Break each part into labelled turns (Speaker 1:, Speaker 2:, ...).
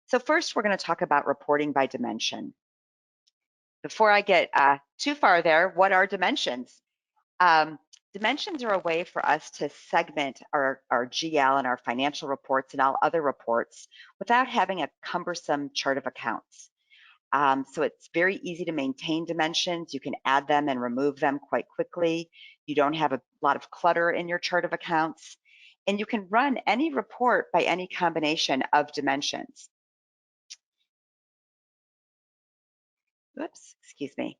Speaker 1: So first, we're going to talk about reporting by dimension. Before I get too far there, what are dimensions? Dimensions are a way for us to segment our GL and our financial reports and all other reports without having a cumbersome chart of accounts. So it's very easy to maintain dimensions. You can add them and remove them quite quickly. You don't have a lot of clutter in your chart of accounts. And you can run any report by any combination of dimensions. Oops, excuse me.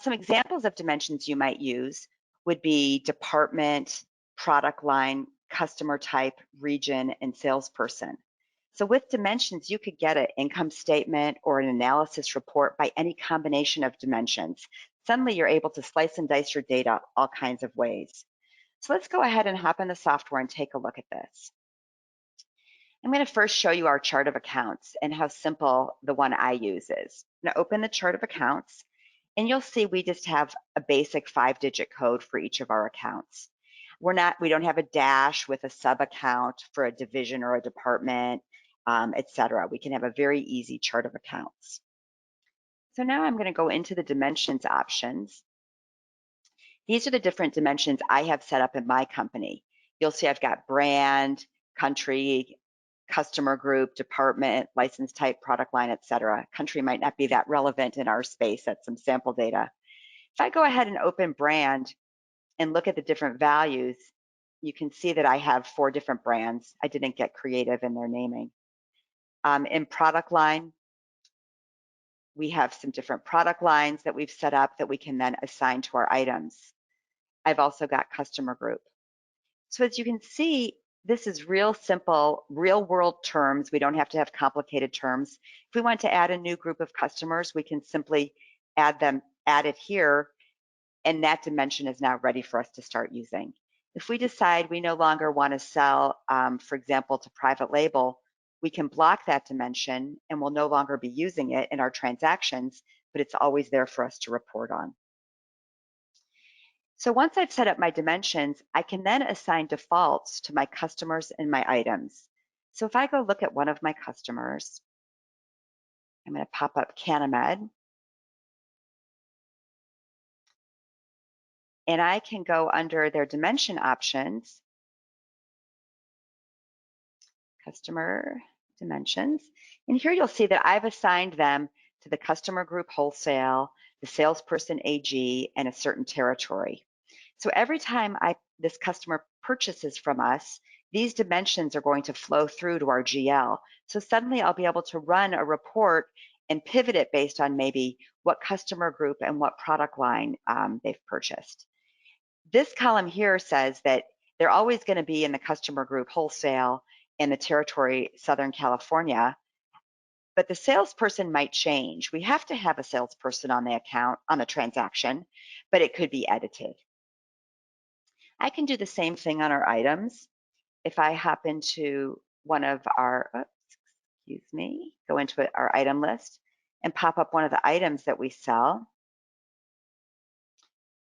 Speaker 1: Some examples of dimensions you might use would be department, product line, customer type, region, and salesperson. So with dimensions, you could get an income statement or an analysis report by any combination of dimensions. Suddenly you're able to slice and dice your data all kinds of ways. So let's go ahead and hop in the software and take a look at this. I'm going to first show you our chart of accounts and how simple the one I use is. I'm going to open the chart of accounts, and you'll see we just have a basic 5-digit code for each of our accounts. We don't have a dash with a sub account for a division or a department, etc. We can have a very easy chart of accounts. So now I'm going to go into the dimensions options. These are the different dimensions I have set up in my company. You'll see I've got brand, country, customer group, department, license type, product line, etc. Country might not be that relevant in our space. That's some sample data. If I go ahead and open brand and look at the different values, you can see that I have 4 different brands. I didn't get creative in their naming. In product line, we have some different product lines that we've set up that we can then assign to our items. I've also got customer group. So as you can see, this is real simple, real world terms. We don't have to have complicated terms. If we want to add a new group of customers, we can simply add it here, and that dimension is now ready for us to start using. If we decide we no longer want to sell, for example, to private label, we can block that dimension and we'll no longer be using it in our transactions, but it's always there for us to report on. So once I've set up my dimensions, I can then assign defaults to my customers and my items. So if I go look at one of my customers, I'm going to pop up Canamed, and I can go under their dimension options, customer dimensions, and here you'll see that I've assigned them to the customer group wholesale, the salesperson AG, and a certain territory. So every time this customer purchases from us, these dimensions are going to flow through to our GL. So suddenly I'll be able to run a report and pivot it based on maybe what customer group and what product line they've purchased. This column here says that they're always going to be in the customer group wholesale and the territory Southern California, but the salesperson might change. We have to have a salesperson on the account, on the transaction, but it could be edited. I can do the same thing on our items. If I hop into one of our, go into our item list and pop up one of the items that we sell.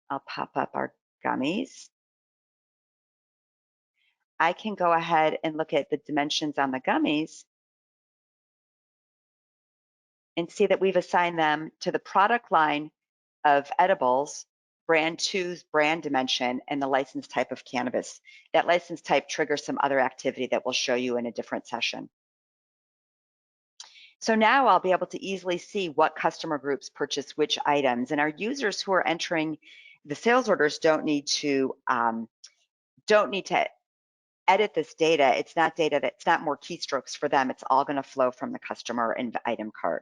Speaker 1: I'll pop up our gummies. I can go ahead and look at the dimensions on the gummies and see that we've assigned them to the product line of edibles, brand 2's brand dimension, and the license type of cannabis. That license type triggers some other activity that we'll show you in a different session. So now I'll be able to easily see what customer groups purchase which items, and our users who are entering the sales orders don't need to edit this data. It's not more keystrokes for them. It's all going to flow from the customer and the item card.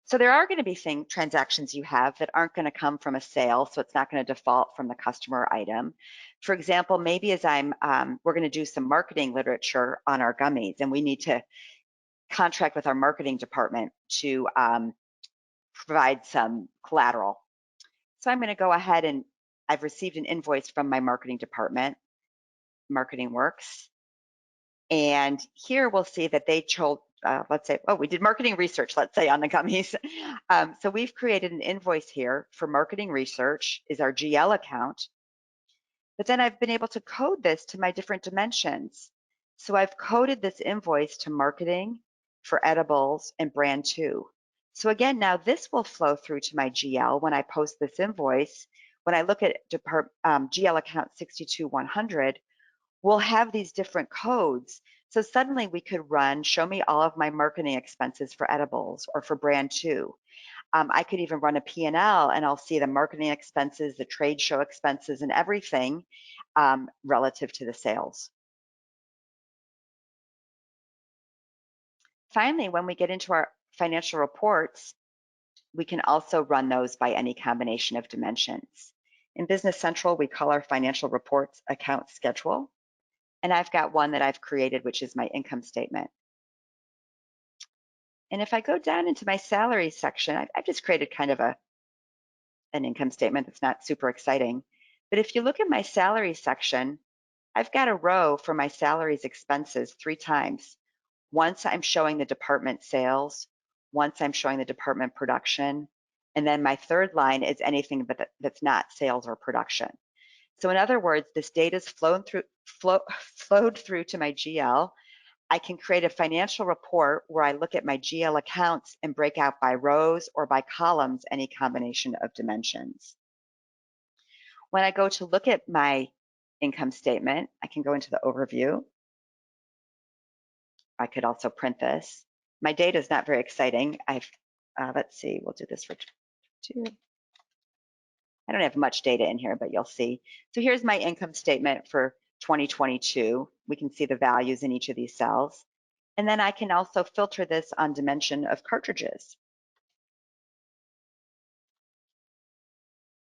Speaker 1: So there are going to be transactions you have that aren't going to come from a sale, so it's not going to default from the customer item. For example, maybe as we're going to do some marketing literature on our gummies, and we need to contract with our marketing department to provide some collateral. So I'm going to go ahead and I've received an invoice from my marketing department, Marketing Works, and here we'll see that they chose. Let's say, we did marketing research, let's say, on the gummies. So we've created an invoice here for marketing research is our GL account. But then I've been able to code this to my different dimensions. So I've coded this invoice to marketing for edibles and brand 2. So again, now this will flow through to my GL when I post this invoice. When I look at GL account 62100, we'll have these different codes. So suddenly we could run, show me all of my marketing expenses for edibles or for brand 2. I could even run a P&L and I'll see the marketing expenses, the trade show expenses, and everything relative to the sales. Finally, when we get into our financial reports, we can also run those by any combination of dimensions. In Business Central, we call our financial reports account schedule. And I've got one that I've created, which is my income statement. And if I go down into my salary section, I've just created kind of an income statement that's not super exciting. But if you look at my salary section, I've got a row for my salaries expenses 3 times. Once I'm showing the department sales, once I'm showing the department production, and then my third line is anything that's not sales or production. So in other words, this data's flowed through to my GL. I can create a financial report where I look at my GL accounts and break out by rows or by columns any combination of dimensions. When I go to look at my income statement, I can go into the overview. I could also print this. My data is not very exciting. Let's see, we'll do this for 2. I don't have much data in here, but you'll see. So here's my income statement for 2022. We can see the values in each of these cells. And then I can also filter this on dimension of cartridges.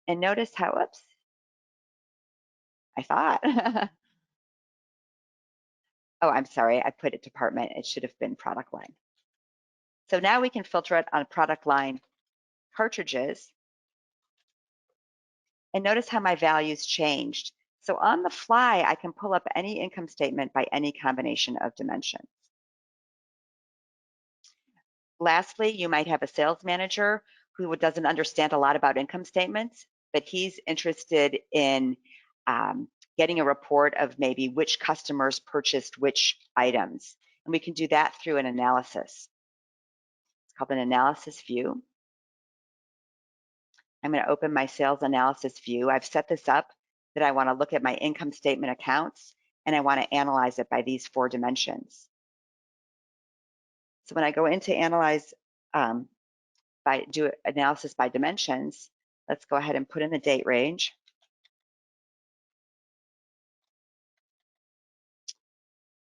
Speaker 1: And notice how, oops, I thought. Oh, I'm sorry, I put it department. It should have been product line. So now we can filter it on product line cartridges. And notice how my values changed. So on the fly, I can pull up any income statement by any combination of dimensions. Lastly, you might have a sales manager who doesn't understand a lot about income statements, but he's interested in getting a report of maybe which customers purchased which items. And we can do that through an analysis. It's called an analysis view. I'm going to open my sales analysis view. I've set this up that I want to look at my income statement accounts and I want to analyze it by these 4 dimensions. So when I go into analyze, do analysis by dimensions, let's go ahead and put in the date range.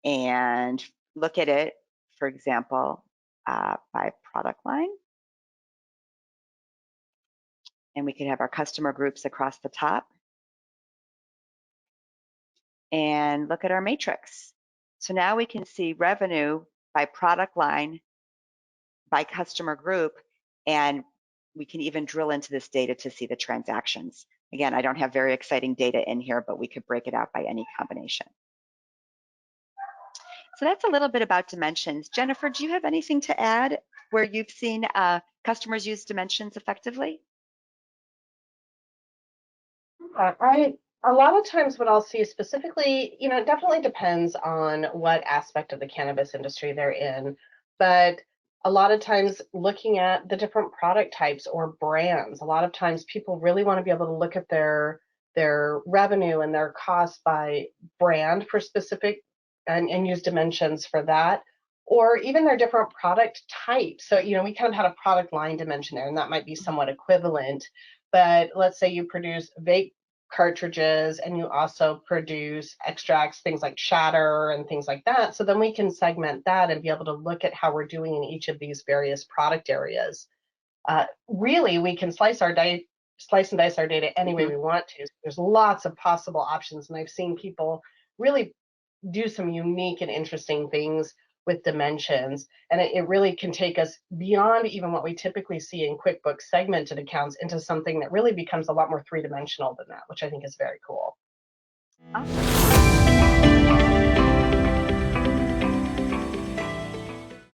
Speaker 1: And look at it, for example, by product line. And we could have our customer groups across the top. And look at our matrix. So now we can see revenue by product line, by customer group, and we can even drill into this data to see the transactions. Again, I don't have very exciting data in here, but we could break it out by any combination. So that's a little bit about dimensions. Jennifer, do you have anything to add where you've seen customers use dimensions effectively?
Speaker 2: A lot of times what I'll see specifically, it definitely depends on what aspect of the cannabis industry they're in, but a lot of times looking at the different product types or brands, a lot of times people really want to be able to look at their revenue and their costs by brand for specific and use dimensions for that, or even their different product types. So, we kind of had a product line dimension there, and that might be somewhat equivalent. But let's say you produce vape cartridges and you also produce extracts, things like shatter and things like that. So then we can segment that and be able to look at how we're doing in each of these various product areas. Really, we can slice and dice our data any way we want to. There's lots of possible options, and I've seen people really do some unique and interesting things with dimensions, and it really can take us beyond even what we typically see in QuickBooks segmented accounts into something that really becomes a lot more 3-dimensional than that, which I think is very cool.
Speaker 1: Awesome.